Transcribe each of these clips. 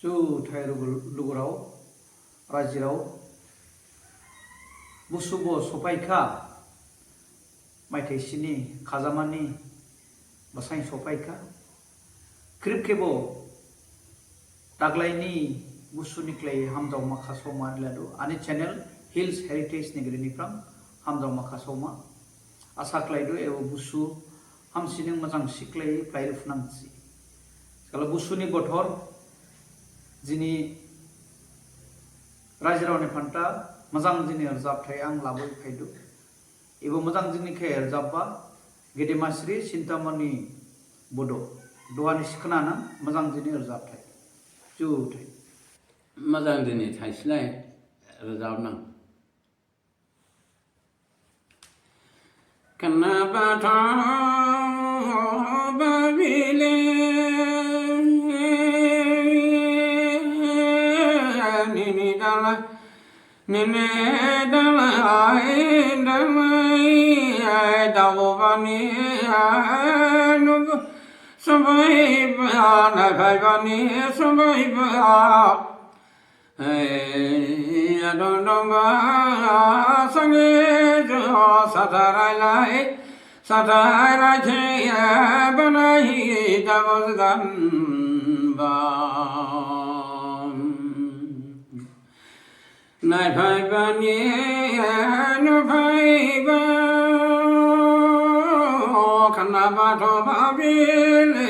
जुथाय लुगुराव राजिराव बुसुब सफायखा माइथाइसिनि खाजामानि बासाय सफायखा क्रिपकेबो दाग्लायनि बुसुनिक्लाय हामजाव माखासौमा लादु आनि channel hills heritage निगरिनिफ्राम हामजाव माखासौमा आसा क्लायदु एव बुसु हामसिनि मोजां सिक्लाय फ्लायरुफनांसि कल बुसुनि बोथोर जिनि राजिरावनि फान्ता मोजां जिनि रजाबथाय आं लाबोय फायदु एबो मोजां जिनि खे रजाबबा गेदेमाश्री चिन्तामणि बड' दहानि सिखोनाना मोजां जिनि रजाबथाय जुथाय मोजां दिनै थाइस्लाय रोजाबनां खोनाबाथ' बाबिले निनि दालाय निने दालाय दालाय दावबानि नुगु सबायबा नायफायबानि सबायबा संगे साथारायलाय साथारायथे बनाहि दाबजगानबा नायफायबानि नुफायबा खोनाबाथ' बाबिले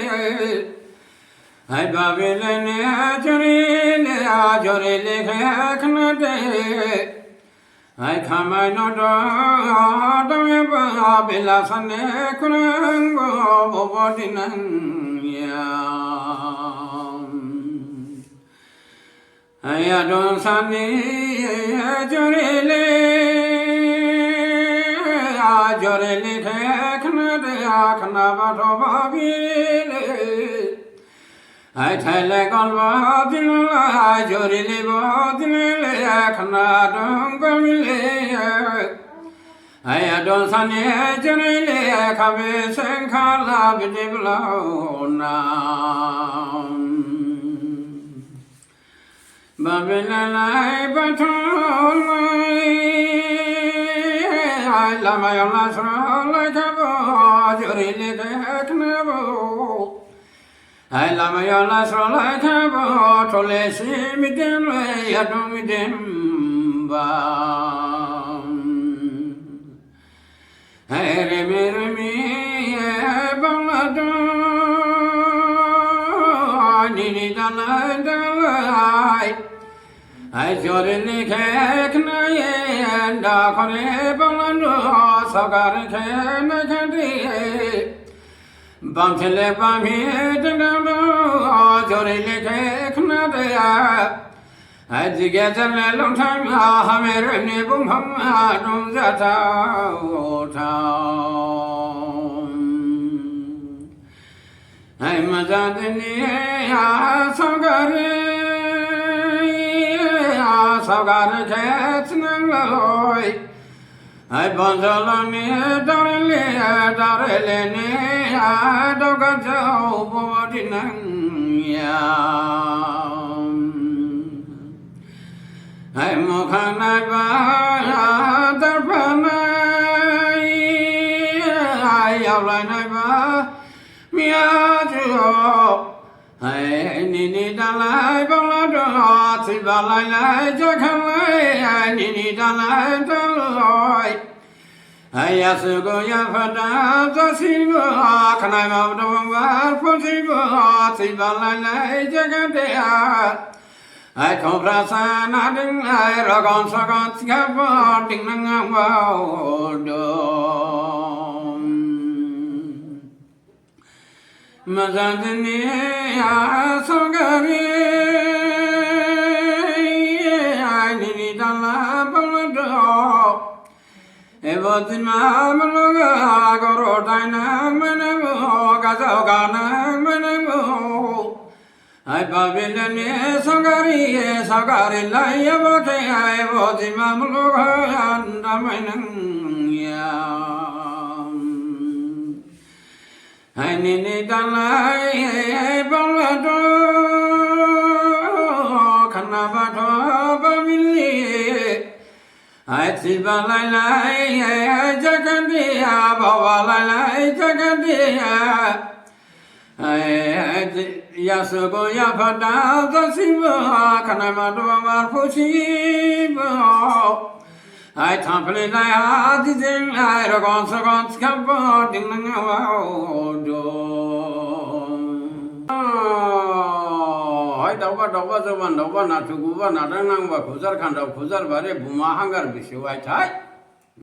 हाय बाबिले ने जरेले खोनादे हाय खामाय नदमे बेला साने खुनांगो बबदिनांया हाय आदन साने जरेले खोनादे खोनाबाथ' बाबिले हाय थाइले गलबा दिनला जरिले बदिनले खोनादों गमिले हाय आदन साने जरेले खाबे सेंखाला बिदिब्लावना बाबिलाय बाथौलाय हाय लामायाव लास्रालाय खाबो जरिले खोनाबो हाय लामायाव लास्रालाय खाबो थलेसि मिदेमले यादु मिदेमबा हाय रेमे रेमे बांलादो निनि दालाय दालाय हाय जरेले खेखनाये दाखरे बांलादो सगार खेनाखादे बामथेले बामी दंदो जरेले खेखनादे हाय जिगे जरले लंथां हामेरनि बुंफां दं जाथाव हाय मोजां दिनै सावगारि खेथनांलय हाय बनजलनि दारेलेनि दावगाजाव बदिनांया हाय मोखां नायबा दारफानाय हाय आवलायनायबा मियाजुआव हाय निनि दालाय बांलादो थिबालायलाय जाखालाय निनि दालाय दालाय हाय आसुगो याफादा जासिबो खानाय मावदोंबार फसिबो थिबालायलाय जागादेया हाय खंफ्रा सानादोंलाय रगन सगन थिखाबो दिंनांबावदो मोजां दिनै सावगारि निनि दाला बांलादो एबदिन मामलगा गर' दायनां मोनांगो गाजाव गानां मोनांगो हाय बाबिलेनि सावगारि लायबोथे एबदिन मामलगा दामायनांया हाय निनि दालाय बांलादो Siva lai lai jagandiya bhava lai lai jagandiya Yasugo yapata dasiva kanama dwamar pushiva I tampli lai adizin lai ragons ragons kabo dingawa Hai dawa dawa zaman dawa na chuguwa na ranang wa khuzar khanda khuzar bare buma hangar bishu ai thai